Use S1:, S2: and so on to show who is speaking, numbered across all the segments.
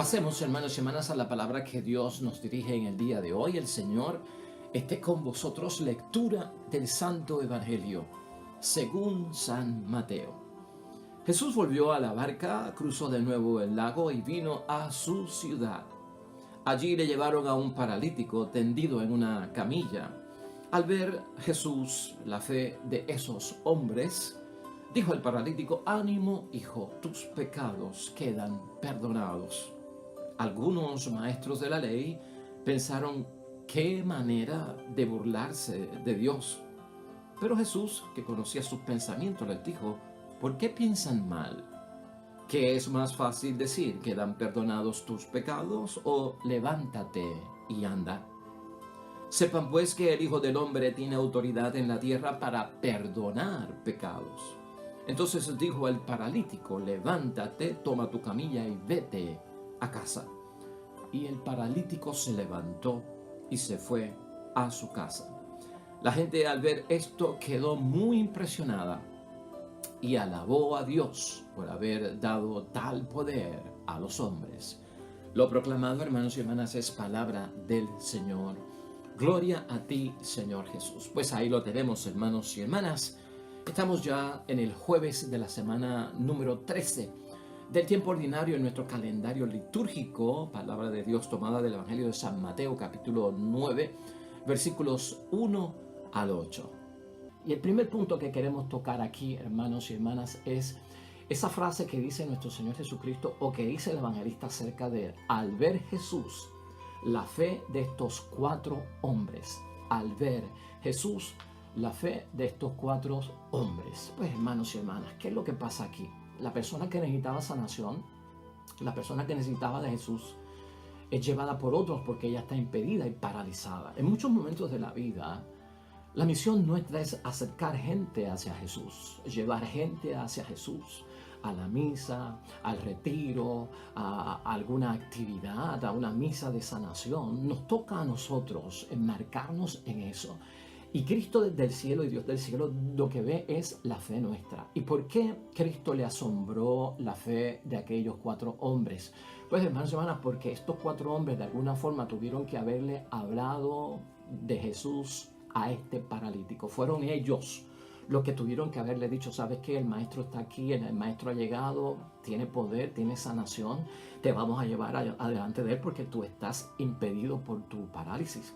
S1: Pasemos, hermanos y hermanas, a la palabra que Dios nos dirige en el día de hoy. El Señor esté con vosotros. Lectura del Santo Evangelio según San Mateo. Jesús volvió a la barca, cruzó de nuevo el lago y vino a su ciudad. Allí le llevaron a un paralítico tendido en una camilla. Al ver Jesús la fe de esos hombres, dijo el paralítico: «Ánimo, hijo, tus pecados quedan perdonados». Algunos maestros de la ley pensaron qué manera de burlarse de Dios. Pero Jesús, que conocía sus pensamientos, les dijo: «¿Por qué piensan mal? ¿Qué es más fácil decir? ¿Quedan perdonados tus pecados? ¿O levántate y anda? Sepan pues que el Hijo del Hombre tiene autoridad en la tierra para perdonar pecados». Entonces dijo al paralítico: «Levántate, toma tu camilla y vete a casa». Y el paralítico se levantó y se fue a su casa. La gente, al ver esto, quedó muy impresionada y alabó a Dios por haber dado tal poder a los hombres. Lo proclamado, hermanos y hermanas, es palabra del Señor. Gloria a ti, Señor Jesús. Pues ahí lo tenemos, hermanos y hermanas. Estamos ya en el jueves de la semana número 13 del tiempo ordinario en nuestro calendario litúrgico. Palabra de Dios tomada del Evangelio de San Mateo, capítulo 9, versículos 1 al 8. Y el primer punto que queremos tocar aquí, hermanos y hermanas, es esa frase que dice nuestro Señor Jesucristo, o que dice el evangelista acerca de él. Al ver Jesús la fe de estos 4 hombres. Al ver Jesús la fe de estos 4 hombres. Pues, hermanos y hermanas, ¿qué es lo que pasa aquí? La persona que necesitaba sanación, la persona que necesitaba de Jesús, es llevada por otros porque ella está impedida y paralizada. En muchos momentos de la vida, la misión nuestra es acercar gente hacia Jesús, llevar gente hacia Jesús, a la misa, al retiro, a alguna actividad, a una misa de sanación. Nos toca a nosotros enmarcarnos en eso. Y Cristo desde el cielo y Dios del cielo lo que ve es la fe nuestra. ¿Y por qué Cristo le asombró la fe de aquellos 4 hombres? Pues, hermanos y hermanas, porque estos 4 hombres de alguna forma tuvieron que haberle hablado de Jesús a este paralítico. Fueron ellos los que tuvieron que haberle dicho: ¿sabes qué? El maestro está aquí, el maestro ha llegado, tiene poder, tiene sanación, te vamos a llevar adelante de él porque tú estás impedido por tu parálisis.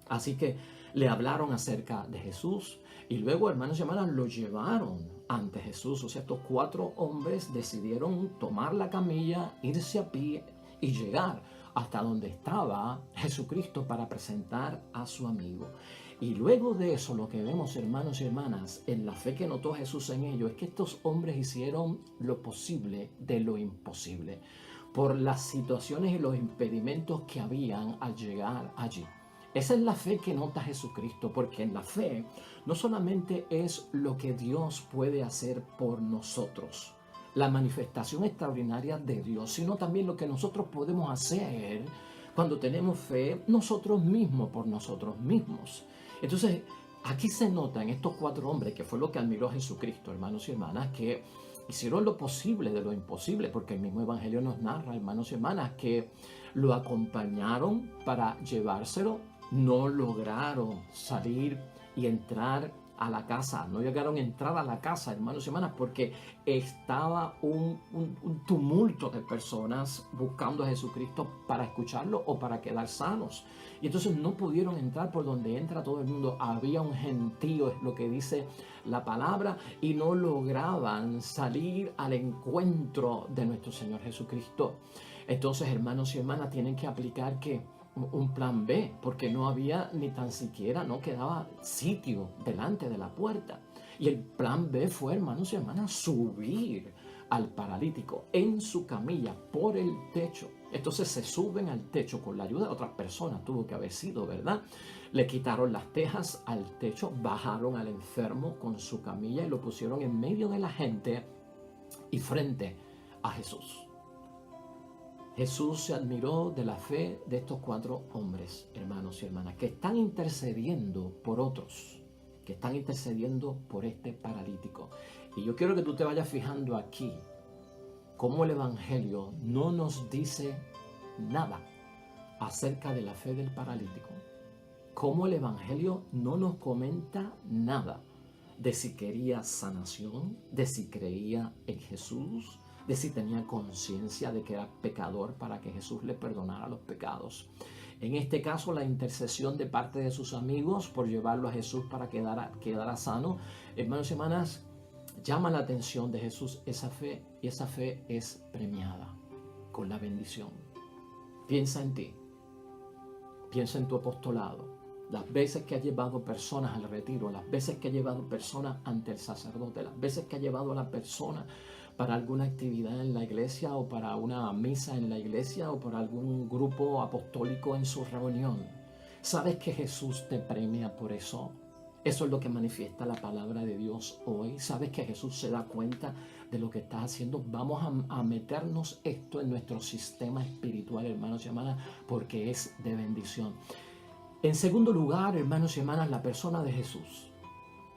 S1: Así que le hablaron acerca de Jesús y luego, hermanos y hermanas, lo llevaron ante Jesús. O sea, estos 4 hombres decidieron tomar la camilla, irse a pie y llegar hasta donde estaba Jesucristo para presentar a su amigo. Y luego de eso, lo que vemos, hermanos y hermanas, en la fe que notó Jesús en ellos, es que estos hombres hicieron lo posible de lo imposible por las situaciones y los impedimentos que habían al llegar allí. Esa es la fe que nota Jesucristo, porque en la fe no solamente es lo que Dios puede hacer por nosotros, la manifestación extraordinaria de Dios, sino también lo que nosotros podemos hacer cuando tenemos fe nosotros mismos por nosotros mismos. Entonces, aquí se nota en estos 4 hombres, que fue lo que admiró Jesucristo, hermanos y hermanas, que hicieron lo posible de lo imposible, porque el mismo Evangelio nos narra, hermanos y hermanas, que lo acompañaron para llevárselo. No lograron salir y entrar a la casa, no llegaron a entrar a la casa, hermanos y hermanas, porque estaba un tumulto de personas buscando a Jesucristo para escucharlo o para quedar sanos. Y entonces no pudieron entrar por donde entra todo el mundo. Había un gentío, es lo que dice la palabra, y no lograban salir al encuentro de nuestro Señor Jesucristo. Entonces, hermanos y hermanas, tienen que aplicar que un plan B, porque no había ni tan siquiera, no quedaba sitio delante de la puerta. Y el plan B fue, hermanos y hermanas, subir al paralítico en su camilla por el techo. Entonces se suben al techo con la ayuda de otras personas, tuvo que haber sido, ¿verdad? Le quitaron las tejas al techo, bajaron al enfermo con su camilla y lo pusieron en medio de la gente y frente a Jesús. Jesús se admiró de la fe de estos 4 hombres, hermanos y hermanas, que están intercediendo por otros, que están intercediendo por este paralítico. Y yo quiero que tú te vayas fijando aquí cómo el Evangelio no nos dice nada acerca de la fe del paralítico. Como el Evangelio no nos comenta nada de si quería sanación, de si creía en Jesús, de si tenía conciencia de que era pecador para que Jesús le perdonara los pecados. En este caso, la intercesión de parte de sus amigos por llevarlo a Jesús para que quedara sano, hermanos y hermanas, llama la atención de Jesús esa fe, y esa fe es premiada con la bendición. Piensa en ti, piensa en tu apostolado, las veces que has llevado personas al retiro, las veces que has llevado personas ante el sacerdote, las veces que has llevado a la persona para alguna actividad en la iglesia o para una misa en la iglesia o para algún grupo apostólico en su reunión. ¿Sabes que Jesús te premia por eso? Eso es lo que manifiesta la palabra de Dios hoy. ¿Sabes que Jesús se da cuenta de lo que estás haciendo? Vamos a meternos esto en nuestro sistema espiritual, hermanos y hermanas, porque es de bendición. En segundo lugar, hermanos y hermanas, la persona de Jesús.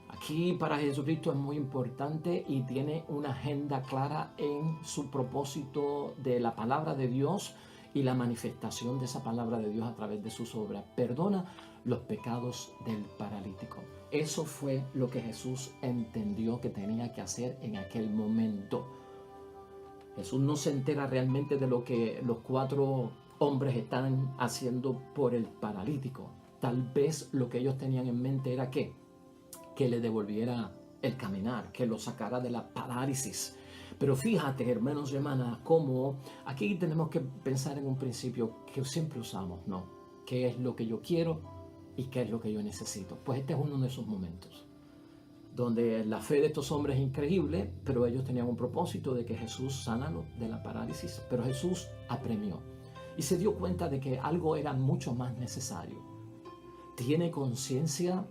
S1: Aquí para Jesucristo es muy importante y tiene una agenda clara en su propósito de la palabra de Dios y la manifestación de esa palabra de Dios a través de sus obras. Perdona los pecados del paralítico. Eso fue lo que Jesús entendió que tenía que hacer en aquel momento. Jesús no se entera realmente de lo que los 4 hombres están haciendo por el paralítico. Tal vez lo que ellos tenían en mente era que le devolviera el caminar, que lo sacara de la parálisis. Pero fíjate, hermanos y hermanas, cómo aquí tenemos que pensar en un principio que siempre usamos, ¿no? ¿Qué es lo que yo quiero y qué es lo que yo necesito? Pues este es uno de esos momentos donde la fe de estos hombres es increíble, pero ellos tenían un propósito de que Jesús sanara de la parálisis, pero Jesús apremió y se dio cuenta de que algo era mucho más necesario. ¿Tiene conciencia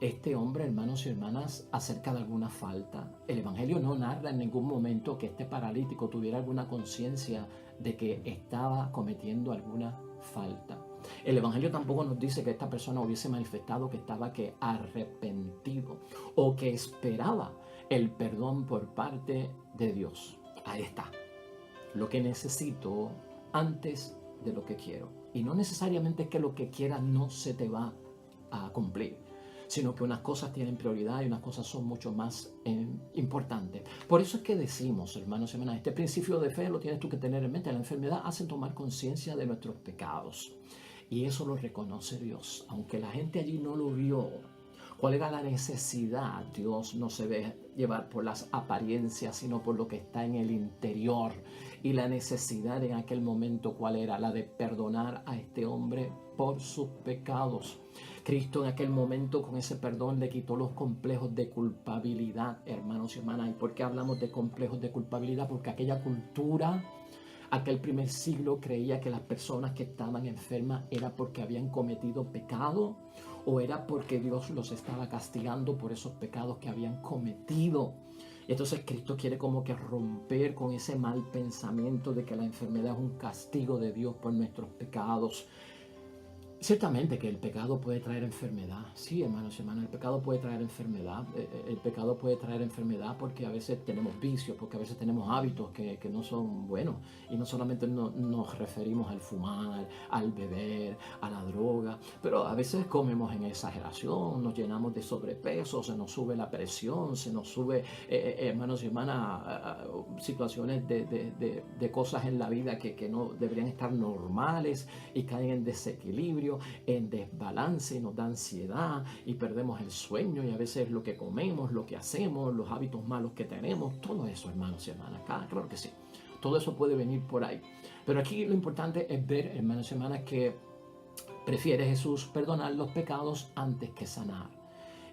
S1: este hombre, hermanos y hermanas, acerca de alguna falta? El Evangelio no narra en ningún momento que este paralítico tuviera alguna conciencia de que estaba cometiendo alguna falta. El Evangelio tampoco nos dice que esta persona hubiese manifestado que estaba arrepentido o que esperaba el perdón por parte de Dios. Ahí está. Lo que necesito antes de lo que quiero. Y no necesariamente es que lo que quieras no se te va a cumplir, sino que unas cosas tienen prioridad y unas cosas son mucho más importantes. Por eso es que decimos, hermanos y hermanas, este principio de fe lo tienes tú que tener en mente. La enfermedad hace tomar conciencia de nuestros pecados. Y eso lo reconoce Dios. Aunque la gente allí no lo vio, ¿cuál era la necesidad? Dios no se ve llevar por las apariencias, sino por lo que está en el interior. Y la necesidad en aquel momento, ¿cuál era? La de perdonar a este hombre por sus pecados. Cristo en aquel momento con ese perdón le quitó los complejos de culpabilidad, hermanos y hermanas. ¿Y por qué hablamos de complejos de culpabilidad? Porque aquella cultura, aquel primer siglo, creía que las personas que estaban enfermas era porque habían cometido pecado o era porque Dios los estaba castigando por esos pecados que habían cometido. Y entonces Cristo quiere como que romper con ese mal pensamiento de que la enfermedad es un castigo de Dios por nuestros pecados. Ciertamente que el pecado puede traer enfermedad. Sí, hermanos y hermanas, el pecado puede traer enfermedad. El pecado puede traer enfermedad porque a veces tenemos vicios, porque a veces tenemos hábitos que no son buenos. Y no solamente nos referimos al fumar, al beber, a la droga, pero a veces comemos en exageración, nos llenamos de sobrepeso, se nos sube la presión, se nos sube, hermanos y hermanas, situaciones de cosas en la vida que no deberían estar normales y caen en desequilibrio, en desbalance, y nos da ansiedad y perdemos el sueño, y a veces lo que comemos, lo que hacemos, los hábitos malos que tenemos, todo eso, hermanos y hermanas, claro que sí, todo eso puede venir por ahí. Pero aquí lo importante es ver, hermanos y hermanas, que prefiere Jesús perdonar los pecados antes que sanar.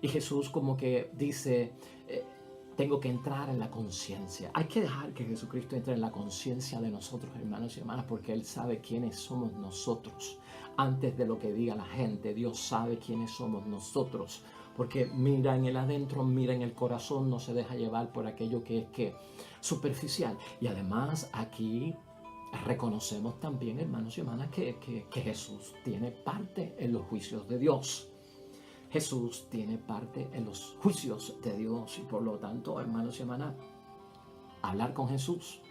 S1: Y Jesús como que dice, tengo que entrar en la conciencia. Hay que dejar que Jesucristo entre en la conciencia de nosotros, hermanos y hermanas, porque Él sabe quiénes somos nosotros. Antes de lo que diga la gente, Dios sabe quiénes somos nosotros. Porque mira en el adentro, mira en el corazón, no se deja llevar por aquello que es superficial. Y además aquí reconocemos también, hermanos y hermanas, que Jesús tiene parte en los juicios de Dios. Jesús tiene parte en los juicios de Dios, y por lo tanto, hermanos y hermanas, hablar con Jesús,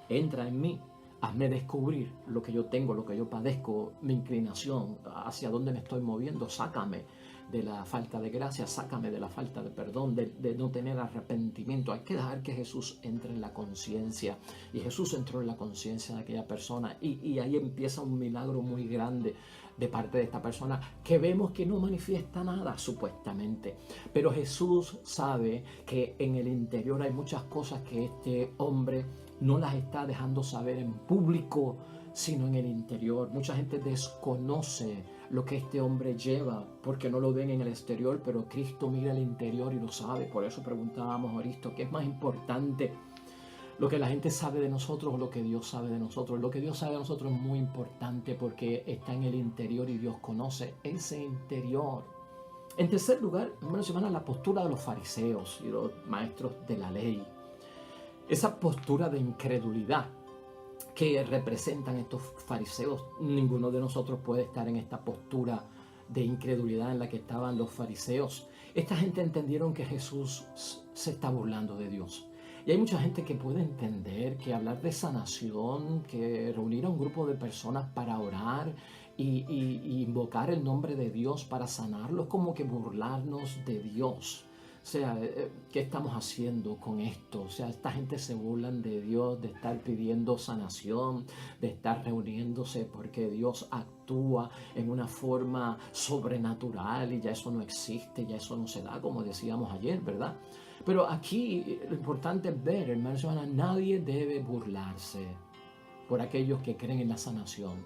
S1: entra en mí, Hazme descubrir lo que yo tengo, lo que yo padezco, mi inclinación, hacia dónde me estoy moviendo. Sácame de la falta de gracia, sácame de la falta de perdón, de no tener arrepentimiento. Hay que dejar que Jesús entre en la conciencia. Y Jesús entró en la conciencia de aquella persona. Y ahí empieza un milagro muy grande de parte de esta persona, que vemos que no manifiesta nada supuestamente. Pero Jesús sabe que en el interior hay muchas cosas que este hombre no las está dejando saber en público, sino en el interior. Mucha gente desconoce lo que este hombre lleva porque no lo ven en el exterior, pero Cristo mira el interior y lo sabe. Por eso preguntábamos ahorita, ¿qué es más importante? Lo que la gente sabe de nosotros o lo que Dios sabe de nosotros. Lo que Dios sabe de nosotros es muy importante porque está en el interior y Dios conoce ese interior. En tercer lugar, hermanos y hermanas, la postura de los fariseos y los maestros de la ley. Esa postura de incredulidad que representan estos fariseos, ninguno de nosotros puede estar en esta postura de incredulidad en la que estaban los fariseos. Esta gente entendieron que Jesús se está burlando de Dios. Y hay mucha gente que puede entender que hablar de sanación, que reunir a un grupo de personas para orar y invocar el nombre de Dios para sanarlo es como que burlarnos de Dios. O sea, ¿qué estamos haciendo con esto? O sea, esta gente se burlan de Dios, de estar pidiendo sanación, de estar reuniéndose porque Dios actúa en una forma sobrenatural y ya eso no existe, ya eso no se da, como decíamos ayer, ¿verdad? Pero aquí lo importante es ver, hermanos y hermanas, nadie debe burlarse por aquellos que creen en la sanación,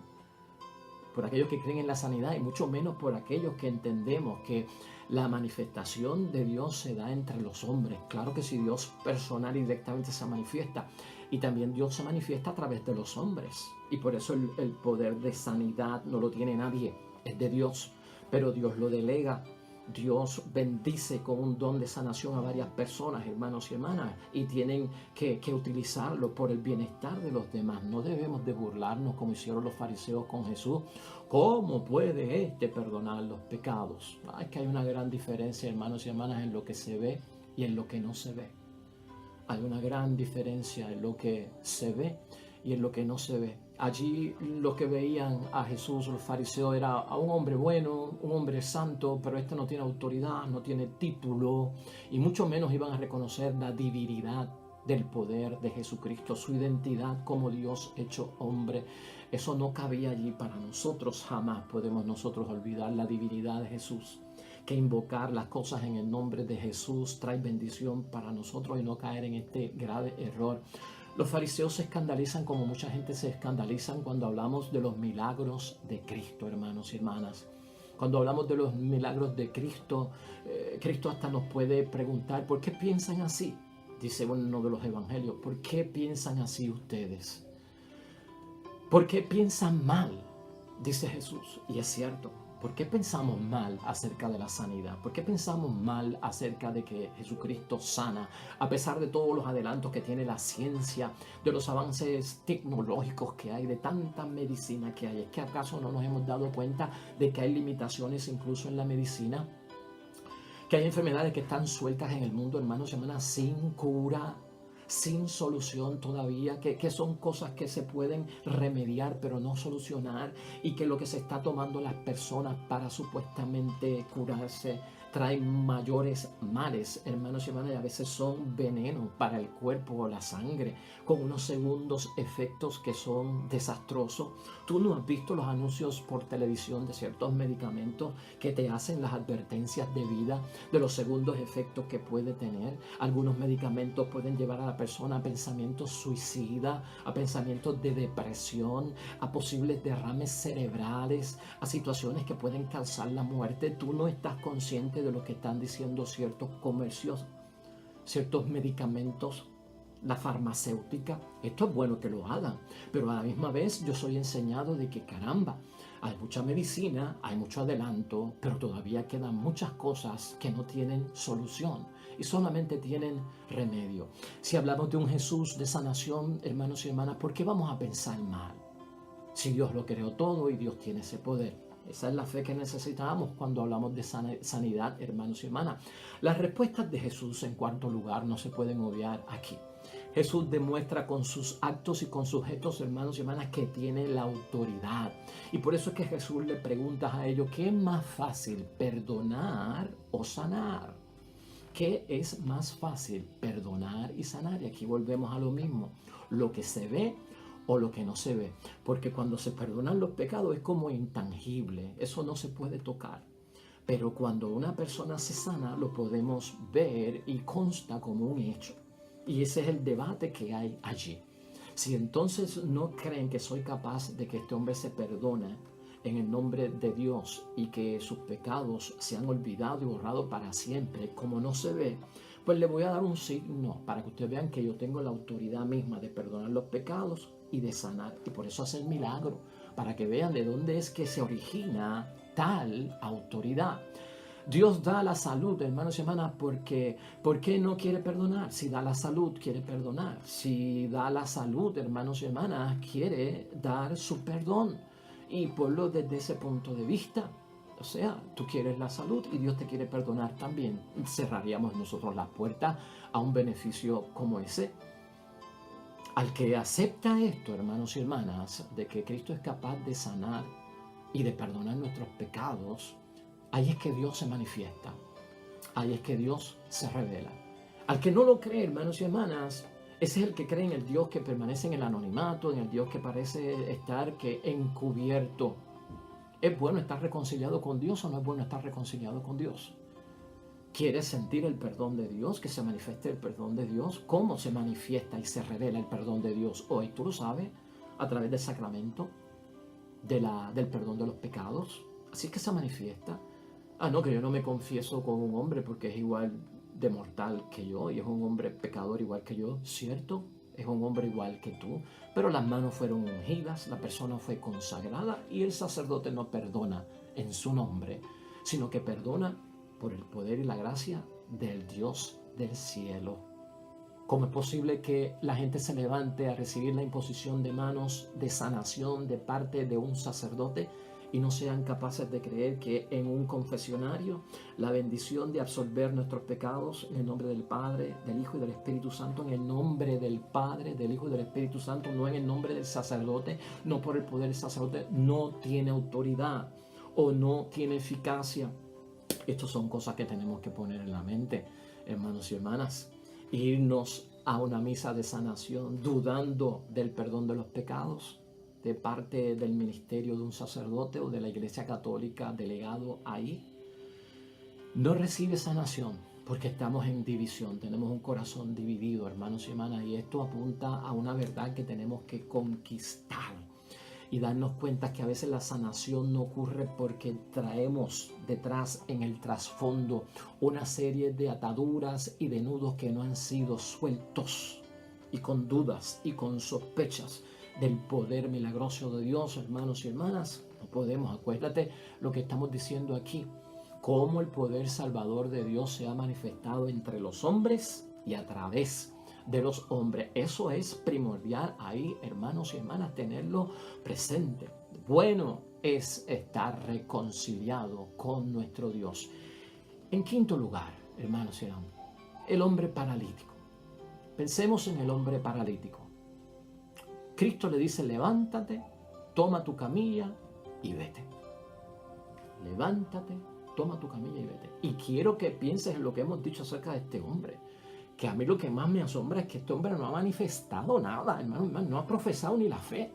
S1: por aquellos que creen en la sanidad y mucho menos por aquellos que entendemos que la manifestación de Dios se da entre los hombres. Claro que sí, Dios personal y directamente se manifiesta, y también Dios se manifiesta a través de los hombres, y por eso el poder de sanidad no lo tiene nadie, es de Dios, pero Dios lo delega. Dios bendice con un don de sanación a varias personas, hermanos y hermanas, y tienen que utilizarlo por el bienestar de los demás. No debemos de burlarnos como hicieron los fariseos con Jesús. ¿Cómo puede este perdonar los pecados? Es que hay una gran diferencia, hermanos y hermanas, en lo que se ve y en lo que no se ve. Hay una gran diferencia en lo que se ve y en lo que no se ve. Allí los que veían a Jesús, los fariseos, era a un hombre bueno, un hombre santo, pero este no tiene autoridad, no tiene título, y mucho menos iban a reconocer la divinidad del poder de Jesucristo, su identidad como Dios hecho hombre. Eso no cabía allí para nosotros. Jamás podemos nosotros olvidar la divinidad de Jesús. Que invocar las cosas en el nombre de Jesús trae bendición para nosotros y no caer en este grave error. Los fariseos se escandalizan como mucha gente se escandalizan cuando hablamos de los milagros de Cristo, hermanos y hermanas. Cuando hablamos de los milagros de Cristo, Cristo hasta nos puede preguntar, ¿por qué piensan así? Dice uno de los evangelios, ¿por qué piensan así ustedes? ¿Por qué piensan mal? Dice Jesús, y es cierto. ¿Por qué pensamos mal acerca de la sanidad? ¿Por qué pensamos mal acerca de que Jesucristo sana? A pesar de todos los adelantos que tiene la ciencia, de los avances tecnológicos que hay, de tanta medicina que hay. ¿Es que acaso no nos hemos dado cuenta de que hay limitaciones incluso en la medicina? Que hay enfermedades que están sueltas en el mundo, hermanos y hermanas, sin cura, sin solución todavía, que son cosas que se pueden remediar pero no solucionar, y que lo que se está tomando las personas para supuestamente curarse trae mayores males, hermanos y hermanas, y a veces son veneno para el cuerpo o la sangre, con unos segundos efectos que son desastrosos. Tú no has visto los anuncios por televisión de ciertos medicamentos que te hacen las advertencias de vida de los segundos efectos que puede tener. Algunos medicamentos pueden llevar a la persona a pensamientos suicidas, a pensamientos de depresión, a posibles derrames cerebrales, a situaciones que pueden causar la muerte. Tú no estás consciente de lo que están diciendo ciertos comercios, ciertos medicamentos, la farmacéutica. Esto es bueno que lo hagan, pero a la misma vez yo soy enseñado de que caramba, hay mucha medicina, hay mucho adelanto, pero todavía quedan muchas cosas que no tienen solución y solamente tienen remedio. Si hablamos de un Jesús de sanación, hermanos y hermanas, ¿por qué vamos a pensar mal? Si Dios lo creó todo y Dios tiene ese poder. Esa es la fe que necesitamos cuando hablamos de sanidad, hermanos y hermanas. Las respuestas de Jesús, en cuarto lugar, no se pueden obviar aquí. Jesús demuestra con sus actos y con sus gestos, hermanos y hermanas, que tiene la autoridad. Y por eso es que Jesús le pregunta a ellos, ¿qué es más fácil, perdonar o sanar? ¿Qué es más fácil, perdonar y sanar? Y aquí volvemos a lo mismo, lo que se ve o lo que no se ve. Porque cuando se perdonan los pecados es como intangible, eso no se puede tocar. Pero cuando una persona se sana, lo podemos ver y consta como un hecho. Y ese es el debate que hay allí. Si entonces no creen que soy capaz de que este hombre se perdone en el nombre de Dios y que sus pecados se han olvidado y borrado para siempre, como no se ve, pues le voy a dar un signo para que ustedes vean que yo tengo la autoridad misma de perdonar los pecados y de sanar. Y por eso hace el milagro, para que vean de dónde es que se origina tal autoridad. Dios da la salud, hermanos y hermanas, porque ¿por qué no quiere perdonar? Si da la salud, quiere perdonar. Si da la salud, hermanos y hermanas, quiere dar su perdón. Y ponlo desde ese punto de vista. O sea, tú quieres la salud y Dios te quiere perdonar también. Cerraríamos nosotros las puertas a un beneficio como ese. Al que acepta esto, hermanos y hermanas, de que Cristo es capaz de sanar y de perdonar nuestros pecados, ahí es que Dios se manifiesta. Ahí es que Dios se revela. Al que no lo cree, hermanos y hermanas, ese es el que cree en el Dios que permanece en el anonimato, en el Dios que parece estar encubierto. ¿Es bueno estar reconciliado con Dios o no es bueno estar reconciliado con Dios? ¿Quieres sentir el perdón de Dios? ¿Que se manifieste el perdón de Dios? ¿Cómo se manifiesta y se revela el perdón de Dios hoy? ¿Tú lo sabes? A través del sacramento del perdón de los pecados. Así es que se manifiesta. No, que yo no me confieso con un hombre porque es igual de mortal que yo y es un hombre pecador igual que yo, ¿cierto? Es un hombre igual que tú, pero las manos fueron ungidas, la persona fue consagrada y el sacerdote no perdona en su nombre, sino que perdona por el poder y la gracia del Dios del cielo. ¿Cómo es posible que la gente se levante a recibir la imposición de manos de sanación de parte de un sacerdote y no sean capaces de creer que en un confesionario la bendición de absolver nuestros pecados en el nombre del Padre, del Hijo y del Espíritu Santo, en el nombre del Padre, del Hijo y del Espíritu Santo, no en el nombre del sacerdote, no por el poder del sacerdote, no tiene autoridad o no tiene eficacia? Estas son cosas que tenemos que poner en la mente, hermanos y hermanas. Irnos a una misa de sanación dudando del perdón de los pecados de parte del ministerio de un sacerdote o de la Iglesia Católica delegado ahí, no recibe sanación porque estamos en división, tenemos un corazón dividido, hermanos y hermanas, y esto apunta a una verdad que tenemos que conquistar y darnos cuenta que a veces la sanación no ocurre porque traemos detrás en el trasfondo una serie de ataduras y de nudos que no han sido sueltos, y con dudas y con sospechas del poder milagroso de Dios, hermanos y hermanas. No podemos, acuérdate lo que estamos diciendo aquí, cómo el poder salvador de Dios se ha manifestado entre los hombres y a través de los hombres. Eso es primordial ahí, hermanos y hermanas, tenerlo presente. Bueno es estar reconciliado con nuestro Dios. En quinto lugar, hermanos y hermanas, el hombre paralítico. Pensemos en el hombre paralítico. Cristo le dice, levántate, toma tu camilla y vete. Levántate, toma tu camilla y vete. Y quiero que pienses en lo que hemos dicho acerca de este hombre. Que a mí lo que más me asombra es que este hombre no ha manifestado nada, hermano, no ha profesado ni la fe.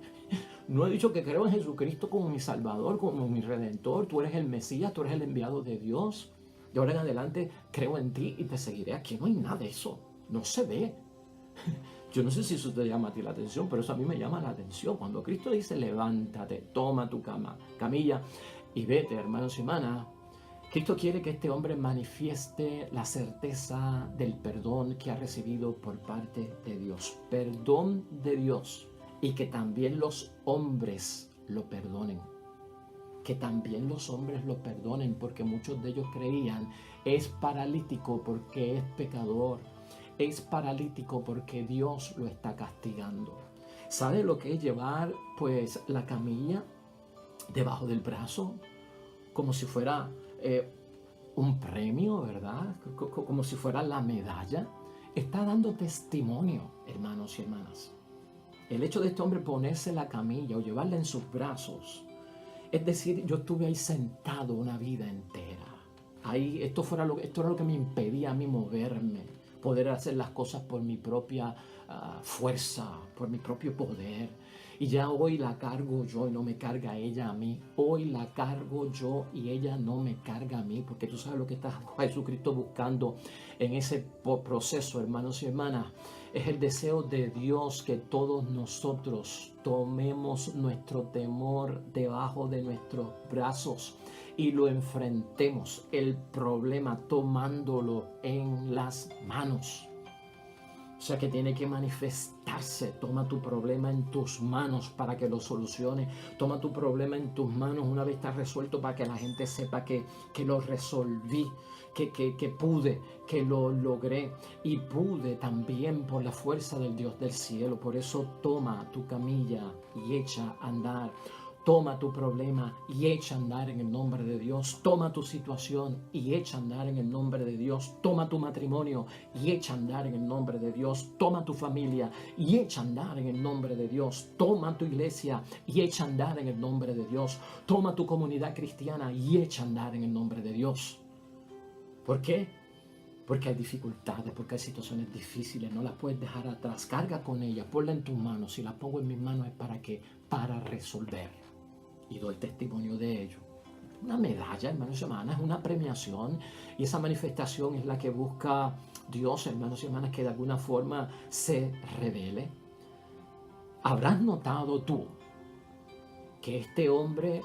S1: No ha dicho que creo en Jesucristo como mi Salvador, como mi Redentor. Tú eres el Mesías, tú eres el enviado de Dios. De ahora en adelante creo en ti y te seguiré. Aquí no hay nada de eso. No se ve. Yo no sé si eso te llama a ti la atención, pero eso a mí me llama la atención. Cuando Cristo dice, levántate, toma tu camilla y vete, hermanos y hermanas, Cristo quiere que este hombre manifieste la certeza del perdón que ha recibido por parte de Dios. Perdón de Dios. Y que también los hombres lo perdonen. Que también los hombres lo perdonen, porque muchos de ellos creían, es paralítico porque es pecador. Es paralítico porque Dios lo está castigando. ¿Sabe lo que es llevar pues la camilla debajo del brazo? Como si fuera un premio, ¿verdad? Como si fuera la medalla. está dando testimonio, hermanos y hermanas. El hecho de este hombre ponerse en la camilla o llevarla en sus brazos, es decir, yo estuve ahí sentado una vida entera. Ahí, esto era lo que me impedía a mí moverme, poder hacer las cosas por mi propia fuerza, por mi propio poder. Y ya hoy la cargo yo y no me carga ella a mí. Hoy la cargo yo y ella no me carga a mí. Porque tú sabes lo que está Jesucristo buscando en ese proceso, hermanos y hermanas. Es el deseo de Dios que todos nosotros tomemos nuestro temor debajo de nuestros brazos y lo enfrentemos, el problema, tomándolo en las manos. O sea que tiene que manifestarse. Toma tu problema en tus manos para que lo solucione. Toma tu problema en tus manos una vez está resuelto para que la gente sepa que lo resolví, que pude, que lo logré. Y pude también por la fuerza del Dios del cielo. Por eso toma tu camilla y echa a andar. Toma tu problema y echa a andar en el nombre de Dios. Toma tu situación y echa a andar en el nombre de Dios. Toma tu matrimonio y echa a andar en el nombre de Dios. Toma tu familia y echa a andar en el nombre de Dios. Toma tu iglesia y echa a andar en el nombre de Dios. Toma tu comunidad cristiana y echa a andar en el nombre de Dios. ¿Por qué? Porque hay dificultades, porque hay situaciones difíciles, no las puedes dejar atrás. Carga con ellas, ponla en tus manos. Si las pongo en mis manos es para resolver. Y doy testimonio de ello. Una medalla, hermanos y hermanas, es una premiación. Y esa manifestación es la que busca Dios, hermanos y hermanas, que de alguna forma se revele. ¿Habrás notado tú que este hombre,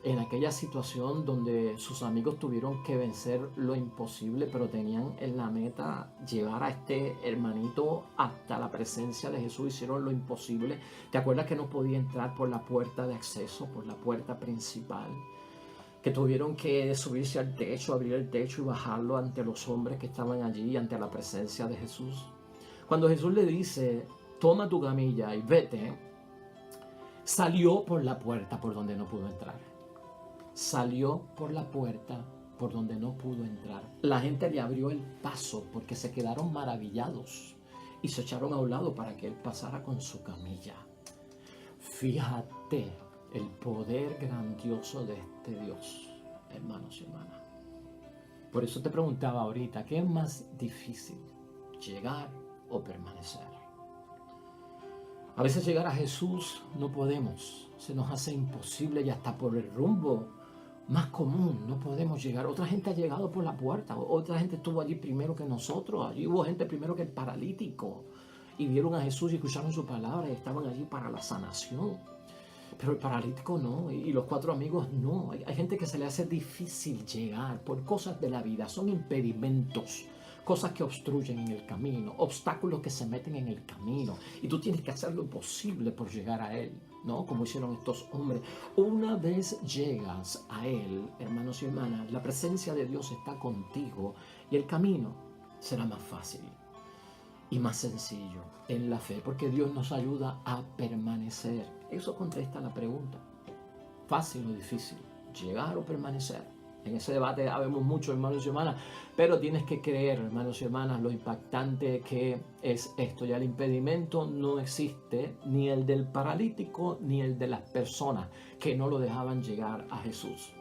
S1: en aquella situación donde sus amigos tuvieron que vencer lo imposible, pero tenían en la meta llevar a este hermanito hasta la presencia de Jesús, hicieron lo imposible? ¿Te acuerdas que no podía entrar por la puerta de acceso, por la puerta principal? Que tuvieron que subirse al techo, abrir el techo y bajarlo ante los hombres que estaban allí, ante la presencia de Jesús. Cuando Jesús le dice, toma tu camilla y vete, salió por la puerta por donde no pudo entrar. Salió por la puerta por donde no pudo entrar. La gente le abrió el paso porque se quedaron maravillados y se echaron a un lado para que él pasara con su camilla. Fíjate el poder grandioso de este Dios, hermanos y hermanas. Por eso te preguntaba ahorita, ¿qué es más difícil, llegar o permanecer? A veces llegar a Jesús no podemos, se nos hace imposible y hasta por el rumbo más común no podemos llegar. Otra gente ha llegado por la puerta, otra gente estuvo allí primero que nosotros, allí hubo gente primero que el paralítico y vieron a Jesús y escucharon su palabra y estaban allí para la sanación. Pero el paralítico no, y los 4 amigos no. Hay gente que se le hace difícil llegar por cosas de la vida, son impedimentos, cosas que obstruyen en el camino, obstáculos que se meten en el camino y tú tienes que hacer lo posible por llegar a Él, ¿no? Como hicieron estos hombres. Una vez llegas a Él, hermanos y hermanas, la presencia de Dios está contigo y el camino será más fácil y más sencillo en la fe, porque Dios nos ayuda a permanecer. Eso contesta la pregunta. ¿Fácil o difícil? ¿Llegar o permanecer? En ese debate habemos mucho, hermanos y hermanas, pero tienes que creer, hermanos y hermanas, lo impactante que es esto. Ya el impedimento no existe, ni el del paralítico, ni el de las personas que no lo dejaban llegar a Jesús.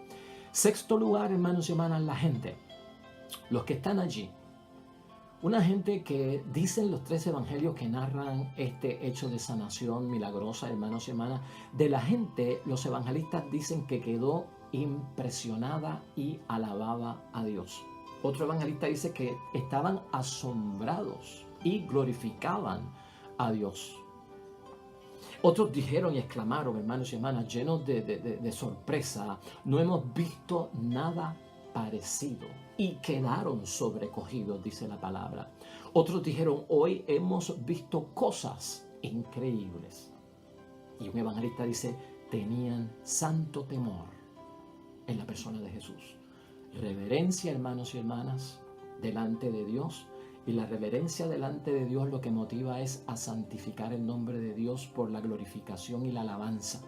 S1: Sexto lugar, hermanos y hermanas, la gente, los que están allí. Una gente que dicen los 3 evangelios que narran este hecho de sanación milagrosa, hermanos y hermanas, de la gente, los evangelistas dicen que quedó impresionada y alababa a Dios. Otro evangelista dice que estaban asombrados y glorificaban a Dios. Otros dijeron y exclamaron, hermanos y hermanas, llenos de sorpresa, no hemos visto nada parecido, y quedaron sobrecogidos, dice la palabra. Otros dijeron, hoy hemos visto cosas increíbles. Y un evangelista dice, tenían santo temor en la persona de Jesús. Reverencia, hermanos y hermanas, delante de Dios. Y la reverencia delante de Dios lo que motiva es a santificar el nombre de Dios por la glorificación y la alabanza.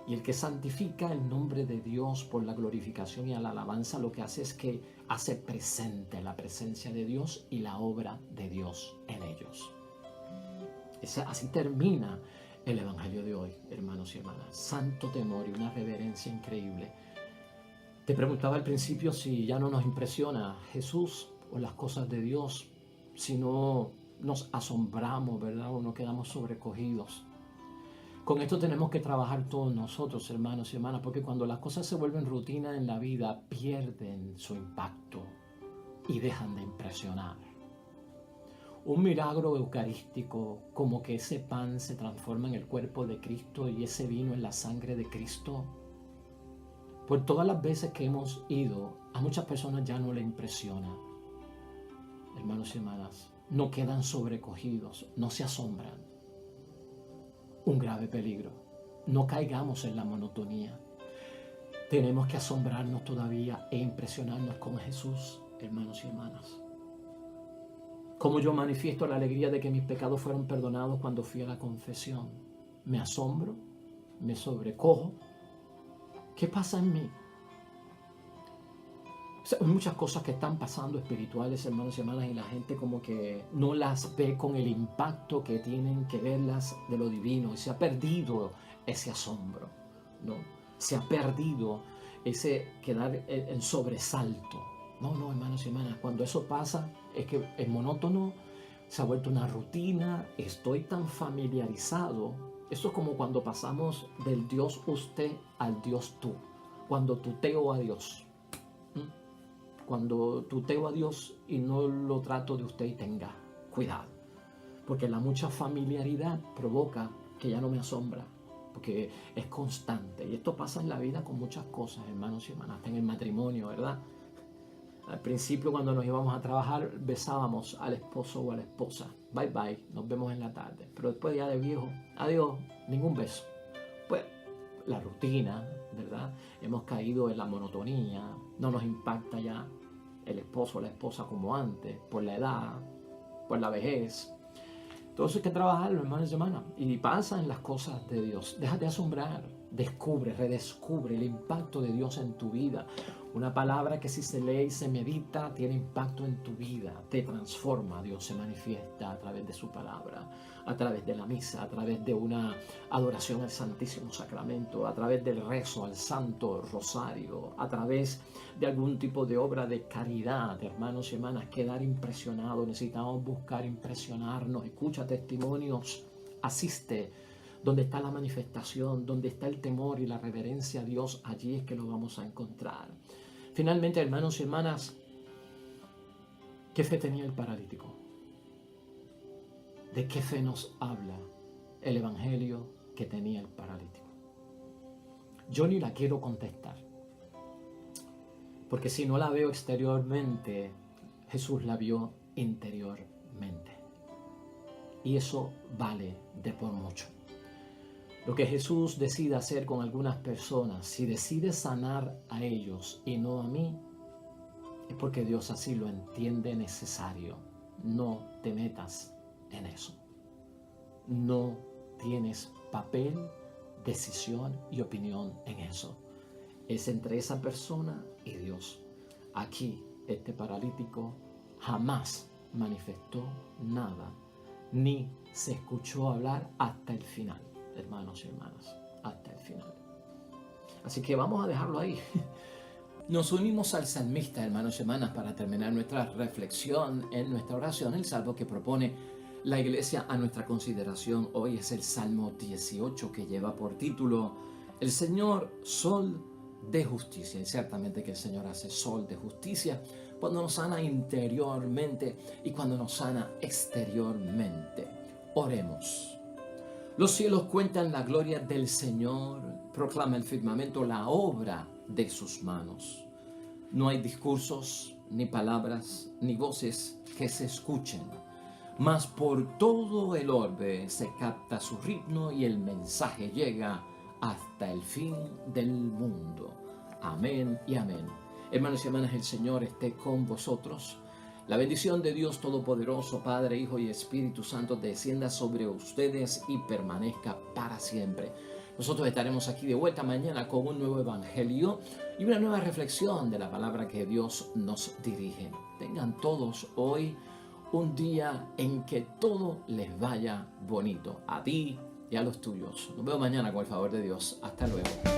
S1: Y el que santifica el nombre de Dios por la glorificación y la alabanza, lo que hace es que hace presente la presencia de Dios y la obra de Dios en ellos. Así termina el Evangelio de hoy, hermanos y hermanas. Santo temor y una reverencia increíble. Te preguntaba al principio si ya no nos impresiona Jesús o las cosas de Dios, si no nos asombramos, ¿verdad? O no quedamos sobrecogidos. Con esto tenemos que trabajar todos nosotros, hermanos y hermanas, porque cuando las cosas se vuelven rutina en la vida, pierden su impacto y dejan de impresionar. Un milagro eucarístico, como que ese pan se transforma en el cuerpo de Cristo y ese vino en la sangre de Cristo, por todas las veces que hemos ido, a muchas personas ya no le impresiona. Hermanos y hermanas, no quedan sobrecogidos, no se asombran. Un grave peligro. No caigamos en la monotonía. Tenemos que asombrarnos todavía e impresionarnos con Jesús, hermanos y hermanas. Como yo manifiesto la alegría de que mis pecados fueron perdonados cuando fui a la confesión. Me asombro, me sobrecojo. ¿Qué pasa en mí? Hay muchas cosas que están pasando espirituales, hermanos y hermanas, y la gente como que no las ve con el impacto que tienen que verlas de lo divino. Y se ha perdido ese asombro, ¿no? Se ha perdido ese quedar en sobresalto. No, hermanos y hermanas, cuando eso pasa es que es monótono, se ha vuelto una rutina, estoy tan familiarizado. Eso es como cuando pasamos del Dios usted al Dios tú, cuando tuteo a Dios. Cuando tuteo a Dios y no lo trato de usted y tenga cuidado, porque la mucha familiaridad provoca que ya no me asombra, porque es constante. Y esto pasa en la vida con muchas cosas, hermanos y hermanas, hasta en el matrimonio, ¿verdad? Al principio, cuando nos íbamos a trabajar, besábamos al esposo o a la esposa. Bye bye, nos vemos en la tarde. Pero después ya de viejo, adiós, ningún beso. Pues la rutina, ¿verdad? Hemos caído en la monotonía, no nos impacta ya el esposo o la esposa como antes, por la edad, por la vejez. Todo eso hay que trabajarlo, hermanos y hermanas. Y pasa en las cosas de Dios. Déjate asombrar, descubre, redescubre el impacto de Dios en tu vida. Una palabra que si se lee y se medita tiene impacto en tu vida, te transforma. Dios se manifiesta a través de su palabra, a través de la misa, a través de una adoración al Santísimo Sacramento, a través del rezo al Santo Rosario, a través de algún tipo de obra de caridad. Hermanos y hermanas, quedar impresionados, necesitamos buscar impresionarnos. Escucha testimonios, asiste. Donde está la manifestación, donde está el temor y la reverencia a Dios, allí es que lo vamos a encontrar. Finalmente, hermanos y hermanas, ¿qué fe tenía el paralítico? ¿De qué fe nos habla el evangelio que tenía el paralítico? Yo ni la quiero contestar, porque si no la veo exteriormente, Jesús la vio interiormente. Y eso vale de por mucho. Lo que Jesús decide hacer con algunas personas, si decide sanar a ellos y no a mí, es porque Dios así lo entiende necesario. No te metas en eso. No tienes papel, decisión y opinión en eso. Es entre esa persona y Dios. Aquí, este paralítico jamás manifestó nada, ni se escuchó hablar hasta el final. Hermanos y hermanas, hasta el final. Así que vamos a dejarlo ahí. Nos unimos al salmista, hermanos y hermanas, para terminar nuestra reflexión en nuestra oración. El salmo que propone la iglesia a nuestra consideración hoy es el Salmo 18, que lleva por título El Señor, sol de justicia. Y ciertamente que el Señor hace sol de justicia cuando nos sana interiormente y cuando nos sana exteriormente. Oremos. Los cielos cuentan la gloria del Señor, proclama el firmamento la obra de sus manos. No hay discursos, ni palabras, ni voces que se escuchen, mas por todo el orbe se capta su ritmo y el mensaje llega hasta el fin del mundo. Amén y amén. Hermanos y hermanas, el Señor esté con vosotros. La bendición de Dios Todopoderoso, Padre, Hijo y Espíritu Santo, descienda sobre ustedes y permanezca para siempre. Nosotros estaremos aquí de vuelta mañana con un nuevo evangelio y una nueva reflexión de la palabra que Dios nos dirige. Tengan todos hoy un día en que todo les vaya bonito, a ti y a los tuyos. Nos vemos mañana con el favor de Dios. Hasta luego.